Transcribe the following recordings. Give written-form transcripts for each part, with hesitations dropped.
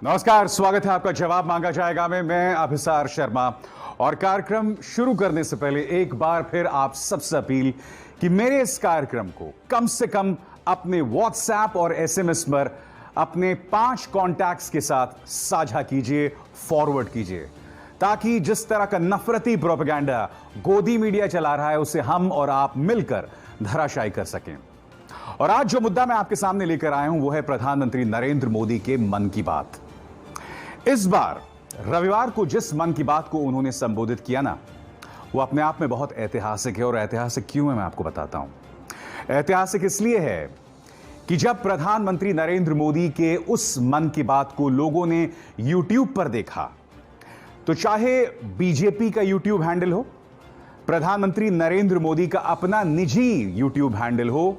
नमस्कार, स्वागत है आपका जवाब मांगा जाएगा में। मैं अभिसार शर्मा। और कार्यक्रम शुरू करने से पहले एक बार फिर आप सबसे अपील कि मेरे इस कार्यक्रम को कम से कम अपने व्हाट्सएप और एसएमएस पर अपने 5 कॉन्टैक्ट्स के साथ साझा कीजिए, फॉरवर्ड कीजिए, ताकि जिस तरह का नफरती प्रोपेगेंडा गोदी मीडिया चला रहा है उसे हम और आप मिलकर धराशायी कर सकें। और आज जो मुद्दा मैं आपके सामने लेकर आया हूं वो है प्रधानमंत्री नरेंद्र मोदी के मन की बात। इस बार रविवार को जिस मन की बात को उन्होंने संबोधित किया ना, वो अपने आप में बहुत ऐतिहासिक है। और ऐतिहासिक क्यों है मैं आपको बताता हूं। ऐतिहासिक इसलिए है कि जब प्रधानमंत्री नरेंद्र मोदी के उस मन की बात को लोगों ने यूट्यूब पर देखा, तो चाहे बीजेपी का यूट्यूब हैंडल हो, प्रधानमंत्री नरेंद्र मोदी का अपना निजी यूट्यूब हैंडल हो,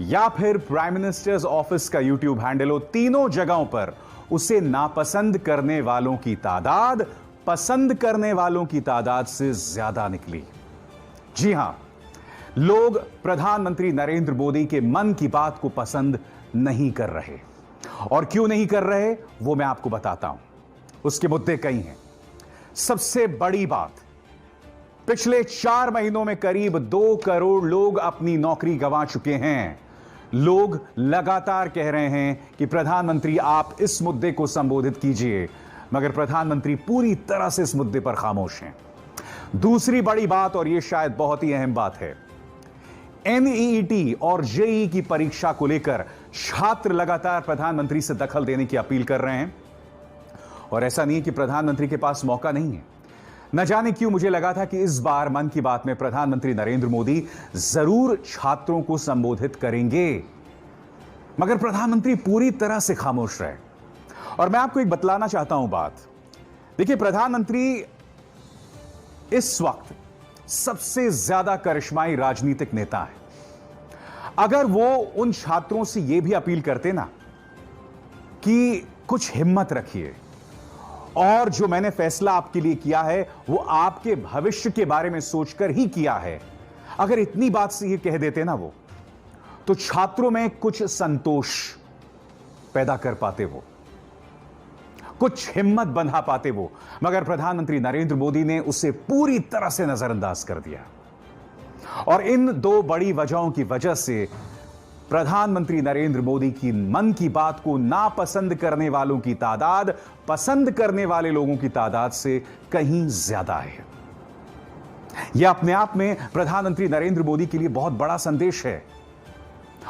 या फिर प्राइम मिनिस्टर्स ऑफिस का यूट्यूब हैंडल हो, तीनों जगहों पर उसे नापसंद करने वालों की तादाद पसंद करने वालों की तादाद से ज्यादा निकली। जी हां, लोग प्रधानमंत्री नरेंद्र मोदी के मन की बात को पसंद नहीं कर रहे। और क्यों नहीं कर रहे वो मैं आपको बताता हूं। उसके मुद्दे कई हैं। सबसे बड़ी बात, पिछले 4 महीनों में करीब 2 करोड़ लोग अपनी नौकरी गंवा चुके हैं। लोग लगातार कह रहे हैं कि प्रधानमंत्री आप इस मुद्दे को संबोधित कीजिए, मगर प्रधानमंत्री पूरी तरह से इस मुद्दे पर खामोश हैं। दूसरी बड़ी बात, और यह शायद बहुत ही अहम बात है, एनईईटी और जेईई की परीक्षा को लेकर छात्र लगातार प्रधानमंत्री से दखल देने की अपील कर रहे हैं। और ऐसा नहीं है कि प्रधानमंत्री के पास मौका नहीं है। न जाने क्यों मुझे लगा था कि इस बार मन की बात में प्रधानमंत्री नरेंद्र मोदी जरूर छात्रों को संबोधित करेंगे, मगर प्रधानमंत्री पूरी तरह से खामोश रहे। और मैं आपको एक बतलाना चाहता हूं बात। देखिए, प्रधानमंत्री इस वक्त सबसे ज्यादा करिश्माई राजनीतिक नेता है। अगर वो उन छात्रों से यह भी अपील करते ना कि कुछ हिम्मत रखिए, और जो मैंने फैसला आपके लिए किया है वो आपके भविष्य के बारे में सोचकर ही किया है, अगर इतनी बात से ये कह देते ना वो, तो छात्रों में कुछ संतोष पैदा कर पाते, वो कुछ हिम्मत बंधा पाते वो। मगर प्रधानमंत्री नरेंद्र मोदी ने उसे पूरी तरह से नजरअंदाज कर दिया। और इन 2 बड़ी वजहों की वजह से प्रधानमंत्री नरेंद्र मोदी की मन की बात को नापसंद करने वालों की तादाद पसंद करने वाले लोगों की तादाद से कहीं ज्यादा है। यह अपने आप में प्रधानमंत्री नरेंद्र मोदी के लिए बहुत बड़ा संदेश है।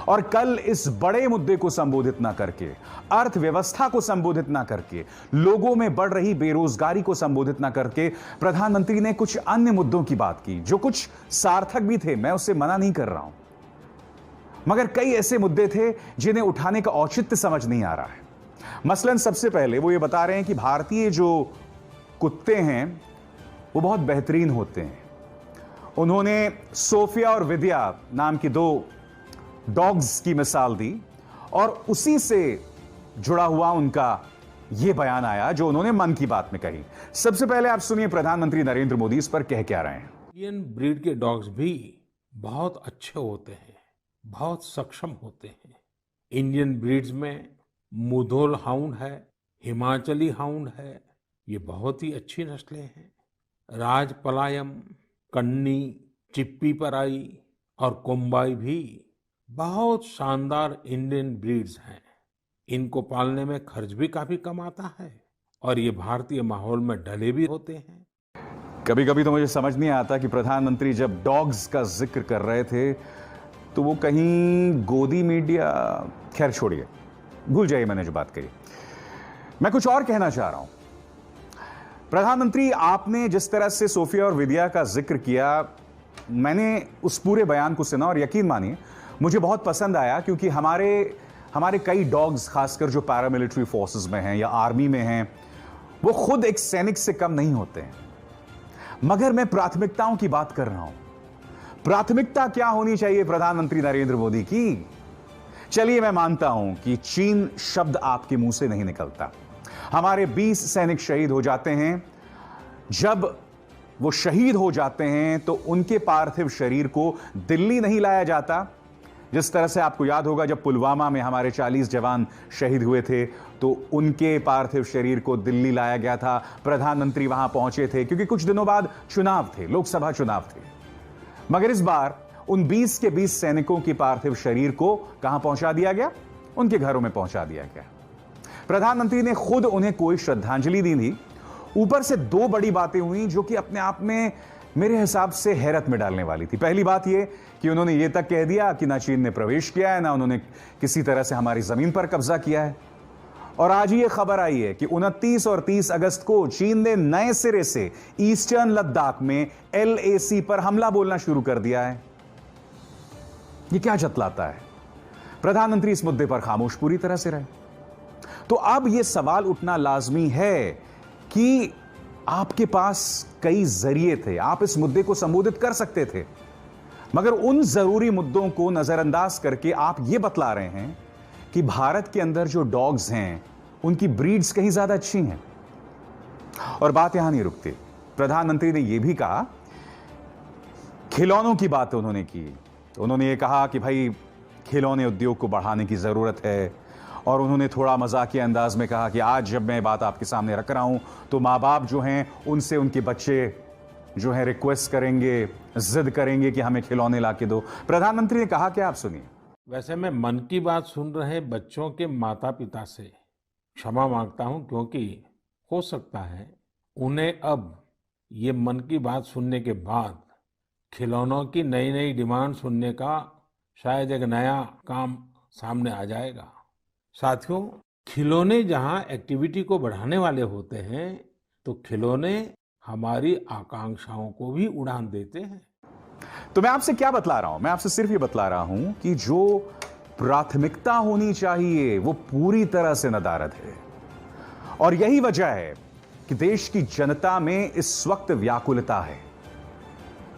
और कल इस बड़े मुद्दे को संबोधित ना करके, अर्थव्यवस्था को संबोधित ना करके, लोगों में बढ़ रही बेरोजगारी को संबोधित ना करके, प्रधानमंत्री ने कुछ अन्य मुद्दों की बात की जो कुछ सार्थक भी थे, मैं उससे मना नहीं कर रहा हूं, मगर कई ऐसे मुद्दे थे जिन्हें उठाने का औचित्य समझ नहीं आ रहा है। मसलन सबसे पहले वो ये बता रहे हैं कि भारतीय जो कुत्ते हैं वो बहुत बेहतरीन होते हैं। उन्होंने सोफिया और विद्या नाम की 2 डॉग्स की मिसाल दी, और उसी से जुड़ा हुआ उनका यह बयान आया जो उन्होंने मन की बात में कही। सबसे पहले आप सुनिए प्रधानमंत्री नरेंद्र मोदी इस पर कह क्या रहे हैं। इंडियन ब्रीड के डॉग्स भी बहुत अच्छे होते हैं, बहुत सक्षम होते हैं। इंडियन ब्रीड्स में मुधोल हाउंड है, हिमाचली हाउंड है, ये बहुत ही अच्छी नस्लें हैं। राजपलायम, कन्नी, चिप्पी पराई और कोम्बाई भी बहुत शानदार इंडियन ब्रीड्स हैं। इनको पालने में खर्च भी काफी कम आता है और ये भारतीय माहौल में ढले भी होते हैं। कभी कभी तो मुझे समझ नहीं आता कि प्रधानमंत्री जब डॉग्स का जिक्र कर रहे थे तो वो कहीं गोदी मीडिया, खैर छोड़िए, भूल जाइए मैंने जो बात कही। मैं कुछ और कहना चाह रहा हूं। प्रधानमंत्री, आपने जिस तरह से सोफिया और विद्या का जिक्र किया, मैंने उस पूरे बयान को सुना और यकीन मानिए मुझे बहुत पसंद आया, क्योंकि हमारे कई डॉग्स, खासकर जो पैरामिलिट्री फोर्सेस में हैं या आर्मी में हैं, वो खुद एक सैनिक से कम नहीं होते हैं। मगर मैं प्राथमिकताओं की बात कर रहा हूं। प्राथमिकता क्या होनी चाहिए प्रधानमंत्री नरेंद्र मोदी की? चलिए, मैं मानता हूं कि चीन शब्द आपके मुंह से नहीं निकलता। हमारे 20 सैनिक शहीद हो जाते हैं। जब वो शहीद हो जाते हैं तो उनके पार्थिव शरीर को दिल्ली नहीं लाया जाता, जिस तरह से आपको याद होगा जब पुलवामा में हमारे 40 जवान शहीद हुए थे तो उनके पार्थिव शरीर को दिल्ली लाया गया था, प्रधानमंत्री वहां पहुंचे थे क्योंकि कुछ दिनों बाद चुनाव थे, लोकसभा चुनाव थे। मगर इस बार उन 20 के 20 सैनिकों की पार्थिव शरीर को कहां पहुंचा दिया गया? उनके घरों में पहुंचा दिया गया। प्रधानमंत्री ने खुद उन्हें कोई श्रद्धांजलि दी थी। ऊपर से दो बड़ी बातें हुई जो कि अपने आप में मेरे हिसाब से हैरत में डालने वाली थी। पहली बात यह कि उन्होंने यह तक कह दिया कि ना चीन ने प्रवेश किया है, ना उन्होंने किसी तरह से हमारी जमीन पर कब्जा किया है। और आज ये खबर आई है कि 29 और 30 अगस्त को चीन ने नए सिरे से ईस्टर्न लद्दाख में LAC पर हमला बोलना शुरू कर दिया है। ये क्या जतलाता है? प्रधानमंत्री इस मुद्दे पर खामोश पूरी तरह से रहे। तो अब यह सवाल उठना लाजमी है कि आपके पास कई जरिए थे, आप इस मुद्दे को संबोधित कर सकते थे, मगर उन जरूरी मुद्दों को नजरअंदाज करके आप यह बतला रहे हैं कि भारत के अंदर जो डॉग्स हैं उनकी ब्रीड्स कहीं ज्यादा अच्छी हैं। और बात यहां नहीं रुकती। प्रधानमंत्री ने यह भी कहा, खिलौनों की बात उन्होंने की। उन्होंने ये कहा कि भाई खिलौने उद्योग को बढ़ाने की जरूरत है। और उन्होंने थोड़ा मजाकिया अंदाज में कहा कि आज जब मैं बात आपके सामने रख रहा हूं तो मां बाप जो हैं उनसे उनके बच्चे जो हैं रिक्वेस्ट करेंगे, जिद करेंगे कि हमें खिलौने ला के दो। प्रधानमंत्री ने कहा कि आप सुनिए। वैसे मैं मन की बात सुन रहे बच्चों के माता पिता से क्षमा मांगता हूं, क्योंकि हो सकता है उन्हें अब ये मन की बात सुनने के बाद खिलौनों की नई नई डिमांड सुनने का शायद एक नया काम सामने आ जाएगा। साथियों, खिलौने जहां एक्टिविटी को बढ़ाने वाले होते हैं तो खिलौने हमारी आकांक्षाओं को भी उड़ान देते हैं। तो मैं आपसे क्या बतला रहा हूं? मैं आपसे सिर्फ ये बतला रहा हूं कि जो प्राथमिकता होनी चाहिए वो पूरी तरह से नदारद है। और यही वजह है कि देश की जनता में इस वक्त व्याकुलता है।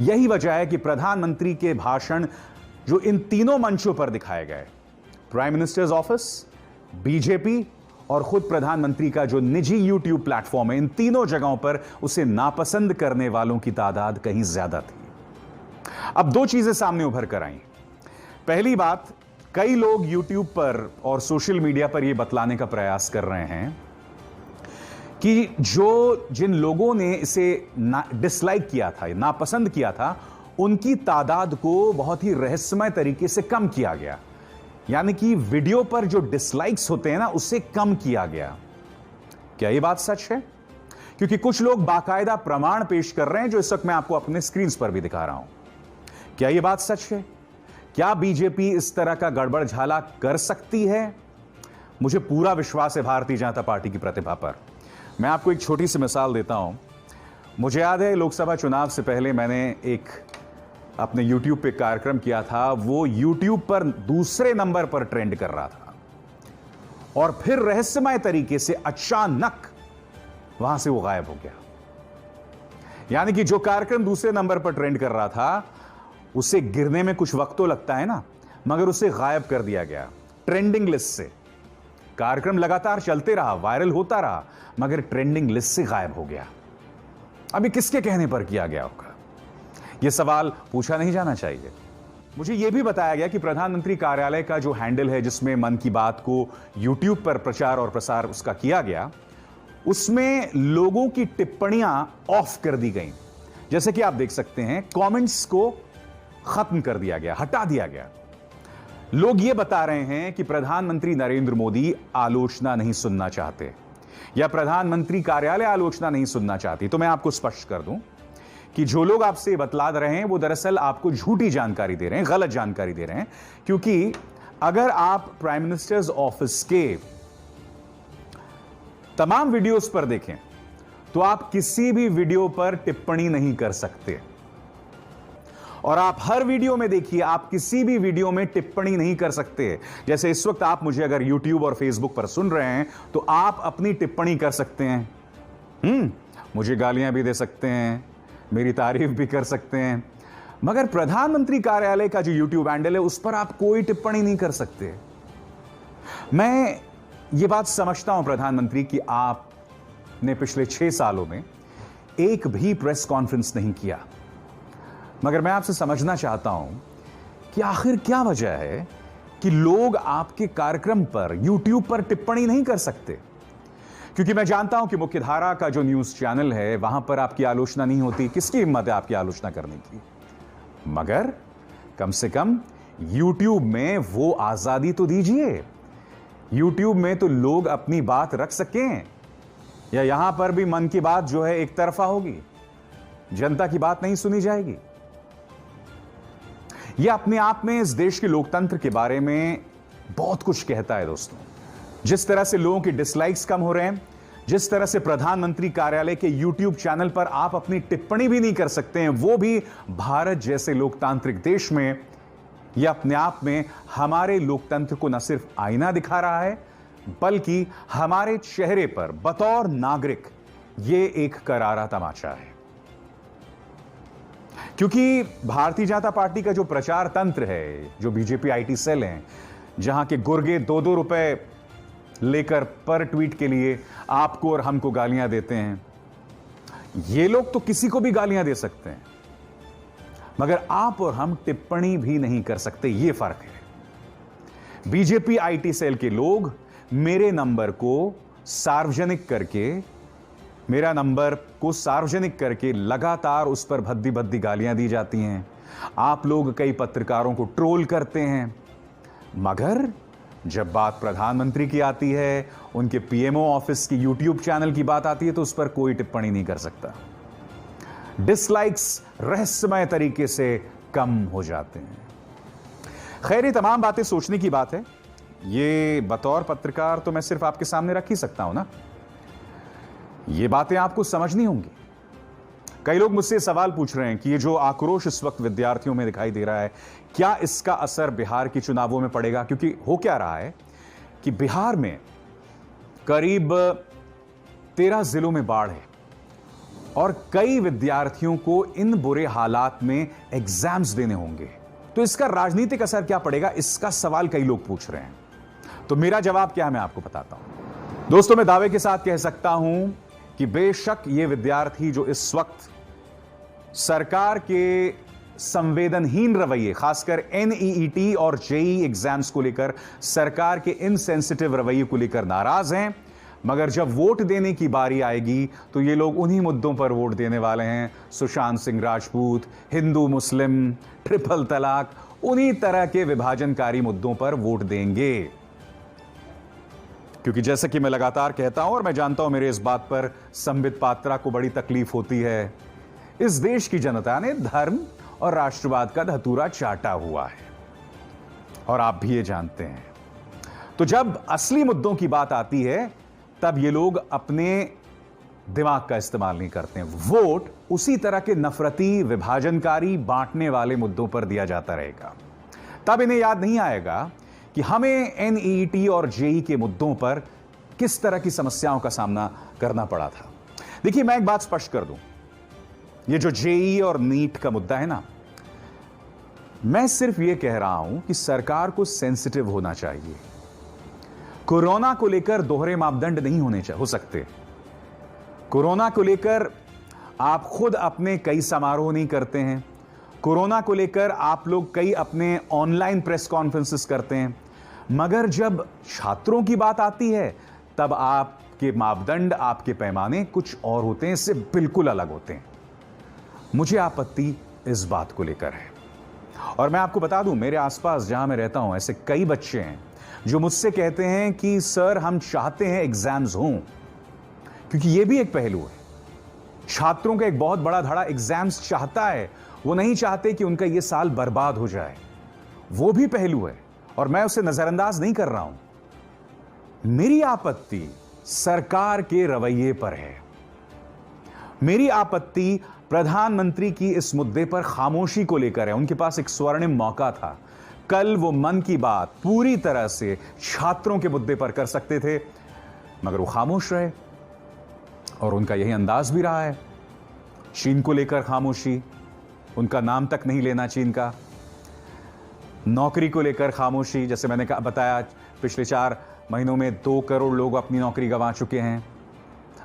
यही वजह है कि प्रधानमंत्री के भाषण जो इन तीनों मंचों पर दिखाए गए, प्राइम मिनिस्टर्स ऑफिस, बीजेपी और खुद प्रधानमंत्री का जो निजी यूट्यूब प्लेटफॉर्म है, इन तीनों जगहों पर उसे नापसंद करने वालों की तादाद कहीं ज्यादा थी। अब दो चीजें सामने उभर कर आई। पहली बात, कई लोग यूट्यूब पर और सोशल मीडिया पर यह बतलाने का प्रयास कर रहे हैं कि जिन लोगों ने इसे डिसलाइक किया था, नापसंद किया था, उनकी तादाद को बहुत ही रहस्यमय तरीके से कम किया गया। यानी कि वीडियो पर जो डिसलाइक्स होते हैं ना, उसे कम किया गया। क्या यह बात सच है? क्योंकि कुछ लोग बाकायदा प्रमाण पेश कर रहे हैं जो इस वक्त मैं आपको अपने स्क्रीन पर भी दिखा रहा हूं। क्या यह बात सच है? क्या बीजेपी इस तरह का गड़बड़ झाला कर सकती है? मुझे पूरा विश्वास है भारतीय जनता पार्टी की प्रतिभा पर। मैं आपको एक छोटी सी मिसाल देता हूं। मुझे याद है लोकसभा चुनाव से पहले मैंने एक अपने YouTube पे कार्यक्रम किया था। वो YouTube पर दूसरे नंबर पर ट्रेंड कर रहा था और फिर रहस्यमय तरीके से अचानक वहां से वो गायब हो गया। यानी कि जो कार्यक्रम दूसरे नंबर पर ट्रेंड कर रहा था, उसे गिरने में कुछ वक्त तो लगता है ना, मगर उसे गायब कर दिया गया ट्रेंडिंग लिस्ट से। कार्यक्रम लगातार चलते रहा, वायरल होता रहा, मगर ट्रेंडिंग लिस्ट से गायब हो गया। अभी किसके कहने पर किया गया होगा? यह सवाल पूछा नहीं जाना चाहिए। मुझे यह भी बताया गया कि प्रधानमंत्री कार्यालय का जो हैंडल है जिसमें मन की बात को YouTube पर प्रचार और प्रसार उसका किया गया, उसमें लोगों की टिप्पणियां ऑफ कर दी गई। जैसे कि आप देख सकते हैं, कमेंट्स को खत्म कर दिया गया, हटा दिया गया। लोग यह बता रहे हैं कि प्रधानमंत्री नरेंद्र मोदी आलोचना नहीं सुनना चाहते या प्रधानमंत्री कार्यालय आलोचना नहीं सुनना चाहती। तो मैं आपको स्पष्ट कर दूं कि जो लोग आपसे बतला रहे हैं वो दरअसल आपको झूठी जानकारी दे रहे हैं, गलत जानकारी दे रहे हैं। क्योंकि अगर आप प्राइम मिनिस्टर्स ऑफिस के तमाम वीडियोस पर देखें तो आप किसी भी वीडियो पर टिप्पणी नहीं कर सकते। और आप हर वीडियो में देखिए, आप किसी भी वीडियो में टिप्पणी नहीं कर सकते। जैसे इस वक्त आप मुझे अगर YouTube और Facebook पर सुन रहे हैं तो आप अपनी टिप्पणी कर सकते हैं। मुझे गालियां भी दे सकते हैं, मेरी तारीफ भी कर सकते हैं, मगर प्रधानमंत्री कार्यालय का जो YouTube हैंडल है उस पर आप कोई टिप्पणी नहीं कर सकते। मैं ये बात समझता हूं प्रधानमंत्री कि आपने पिछले 6 सालों में एक भी प्रेस कॉन्फ्रेंस नहीं किया, मगर मैं आपसे समझना चाहता हूं कि आखिर क्या वजह है कि लोग आपके कार्यक्रम पर YouTube पर टिप्पणी नहीं कर सकते। क्योंकि मैं जानता हूं कि मुख्यधारा का जो न्यूज चैनल है वहां पर आपकी आलोचना नहीं होती। किसकी हिम्मत है आपकी आलोचना करने की? मगर कम से कम YouTube में वो आजादी तो दीजिए। YouTube में तो लोग अपनी बात रख सकें। या यहां पर भी मन की बात जो है एक तरफा होगी, जनता की बात नहीं सुनी जाएगी। यह अपने आप में इस देश के लोकतंत्र के बारे में बहुत कुछ कहता है दोस्तों। जिस तरह से लोगों की डिसलाइक्स कम हो रहे हैं, जिस तरह से प्रधानमंत्री कार्यालय के YouTube चैनल पर आप अपनी टिप्पणी भी नहीं कर सकते हैं, वो भी भारत जैसे लोकतांत्रिक देश में, यह अपने आप में हमारे लोकतंत्र को न सिर्फ आईना दिखा रहा है, बल्कि हमारे चेहरे पर बतौर नागरिक यह एक करारा तमाचा है। क्योंकि भारतीय जनता पार्टी का जो प्रचार तंत्र है, जो बीजेपी आईटी सेल हैं, जहां के गुर्गे 2-2 रुपए लेकर पर ट्वीट के लिए आपको और हमको गालियां देते हैं, ये लोग तो किसी को भी गालियां दे सकते हैं, मगर आप और हम टिप्पणी भी नहीं कर सकते। यह फर्क है। बीजेपी आईटी सेल के लोग मेरे नंबर को सार्वजनिक करके लगातार उस पर भद्दी भद्दी गालियां दी जाती हैं। आप लोग कई पत्रकारों को ट्रोल करते हैं, मगर जब बात प्रधानमंत्री की आती है, उनके पीएमओ ऑफिस की YouTube चैनल की बात आती है, तो उस पर कोई टिप्पणी नहीं कर सकता। डिसलाइक्स रहस्यमय तरीके से कम हो जाते हैं। खैर, ये तमाम बातें सोचने की बात है। ये बतौर पत्रकार तो मैं सिर्फ आपके सामने रख ही सकता हूं ना। ये बातें आपको समझनी होंगी। कई लोग मुझसे सवाल पूछ रहे हैं कि ये जो आक्रोश इस वक्त विद्यार्थियों में दिखाई दे रहा है, क्या इसका असर बिहार के चुनावों में पड़ेगा? क्योंकि हो क्या रहा है कि बिहार में करीब 13 जिलों में बाढ़ है और कई विद्यार्थियों को इन बुरे हालात में एग्जाम्स देने होंगे। तो इसका राजनीतिक असर क्या पड़ेगा, इसका सवाल कई लोग पूछ रहे हैं। तो मेरा जवाब क्या है, मैं आपको बताता हूं। दोस्तों, मैं दावे के साथ कह सकता हूं कि बेशक ये विद्यार्थी जो इस वक्त सरकार के संवेदनहीन रवैये, खासकर एनईईटी और जेईई एग्जाम्स को लेकर सरकार के इनसेंसिटिव रवैये को लेकर नाराज हैं, मगर जब वोट देने की बारी आएगी तो ये लोग उन्हीं मुद्दों पर वोट देने वाले हैं। सुशांत सिंह राजपूत, हिंदू मुस्लिम, ट्रिपल तलाक, उन्हीं तरह के विभाजनकारी मुद्दों पर वोट देंगे। क्योंकि जैसे कि मैं लगातार कहता हूं और मैं जानता हूं मेरे इस बात पर संबित पात्रा को बड़ी तकलीफ होती है, इस देश की जनता ने धर्म और राष्ट्रवाद का धतूरा चाटा हुआ है और आप भी ये जानते हैं। तो जब असली मुद्दों की बात आती है, तब ये लोग अपने दिमाग का इस्तेमाल नहीं करते हैं। वोट उसी तरह के नफरती, विभाजनकारी, बांटने वाले मुद्दों पर दिया जाता रहेगा। तब इन्हें याद नहीं आएगा कि हमें एनईईटी और जेईई के मुद्दों पर किस तरह की समस्याओं का सामना करना पड़ा था। देखिए, मैं एक बात स्पष्ट कर दूं, ये जो जेईई और नीट का मुद्दा है ना, मैं सिर्फ ये कह रहा हूं कि सरकार को सेंसिटिव होना चाहिए। कोरोना को लेकर दोहरे मापदंड नहीं हो सकते। कोरोना को लेकर आप खुद अपने कई समारोह नहीं करते हैं। कोरोना को लेकर आप लोग कई अपने ऑनलाइन प्रेस कॉन्फ्रेंसेस करते हैं, मगर जब छात्रों की बात आती है तब आपके मापदंड, आपके पैमाने कुछ और होते हैं, इससे बिल्कुल अलग होते हैं। मुझे आपत्ति इस बात को लेकर है। और मैं आपको बता दूं, मेरे आसपास जहां मैं रहता हूं, ऐसे कई बच्चे हैं जो मुझसे कहते हैं कि सर, हम चाहते हैं एग्जाम्स हों, क्योंकि यह भी एक पहलू है। छात्रों का एक बहुत बड़ा धड़ा एग्जाम्स चाहता है। वो नहीं चाहते कि उनका यह साल बर्बाद हो जाए। वो भी पहलू है और मैं उसे नजरअंदाज नहीं कर रहा हूं। मेरी आपत्ति सरकार के रवैये पर है। मेरी आपत्ति प्रधानमंत्री की इस मुद्दे पर खामोशी को लेकर है। उनके पास एक स्वर्णिम मौका था। कल वो मन की बात पूरी तरह से छात्रों के मुद्दे पर कर सकते थे, मगर वो खामोश रहे और उनका यही अंदाज भी रहा है। चीन को लेकर खामोशी, उनका नाम तक नहीं लेना चीन का। नौकरी को लेकर खामोशी, जैसे मैंने बताया, पिछले 4 महीनों में 2 करोड़ लोग अपनी नौकरी गंवा चुके हैं।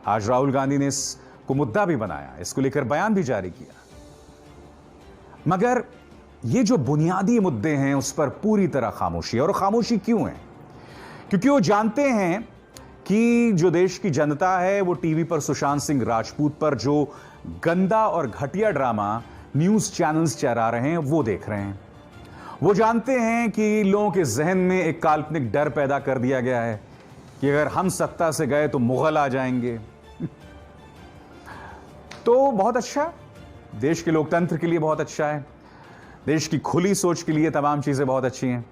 आज राहुल गांधी ने इसको मुद्दा भी बनाया, इसको लेकर बयान भी जारी किया। मगर ये जो बुनियादी मुद्दे हैं उस पर पूरी तरह खामोशी है। और खामोशी क्यों है? क्योंकि वो जानते हैं कि जो देश की जनता है वो टीवी पर सुशांत सिंह राजपूत पर जो गंदा और घटिया ड्रामा न्यूज चैनल्स चला रहे हैं वो देख रहे हैं। वो जानते हैं कि लोगों के जहन में एक काल्पनिक डर पैदा कर दिया गया है कि अगर हम सत्ता से गए तो मुगल आ जाएंगे। तो बहुत अच्छा, देश के लोकतंत्र के लिए बहुत अच्छा है, देश की खुली सोच के लिए तमाम चीजें बहुत अच्छी हैं।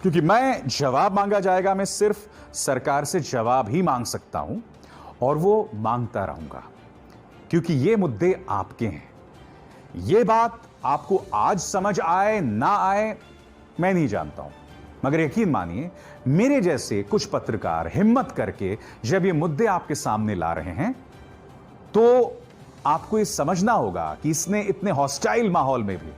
क्योंकि मैं जवाब मांगा जाएगा, मैं सिर्फ सरकार से जवाब ही मांग सकता हूं और वो मांगता रहूंगा, क्योंकि ये मुद्दे आपके हैं। ये बात आपको आज समझ आए ना आए मैं नहीं जानता हूं, मगर यकीन मानिए मेरे जैसे कुछ पत्रकार हिम्मत करके जब ये मुद्दे आपके सामने ला रहे हैं तो आपको ये समझना होगा कि इसने इतने हॉस्टाइल माहौल में भी,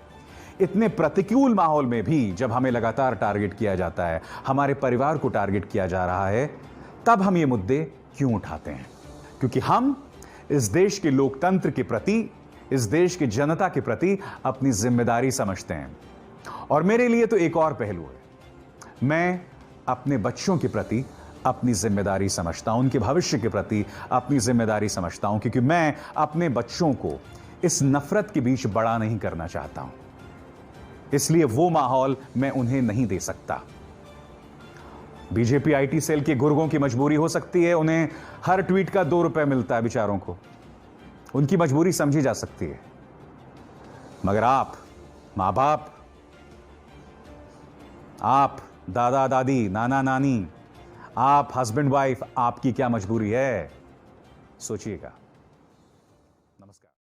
इतने प्रतिकूल माहौल में भी, जब हमें लगातार टारगेट किया जाता है, हमारे परिवार को टारगेट किया जा रहा है, तब हम ये मुद्दे क्यों उठाते हैं? क्योंकि हम इस देश के लोकतंत्र के प्रति, इस देश की जनता के प्रति अपनी जिम्मेदारी समझते हैं। और मेरे लिए तो एक और पहलू है, मैं अपने बच्चों के प्रति अपनी जिम्मेदारी समझता हूं, उनके भविष्य के प्रति अपनी जिम्मेदारी समझता हूं, क्योंकि मैं अपने बच्चों को इस नफरत के बीच बड़ा नहीं करना चाहता हूं। इसलिए वो माहौल मैं उन्हें नहीं दे सकता। बीजेपी आईटी सेल के गुर्गों की मजबूरी हो सकती है, उन्हें हर ट्वीट का 2 रुपए मिलता है बेचारों को, उनकी मजबूरी समझी जा सकती है। मगर आप मां बाप, आप दादा दादी, नाना नानी, आप हस्बैंड वाइफ, आपकी क्या मजबूरी है? सोचिएगा।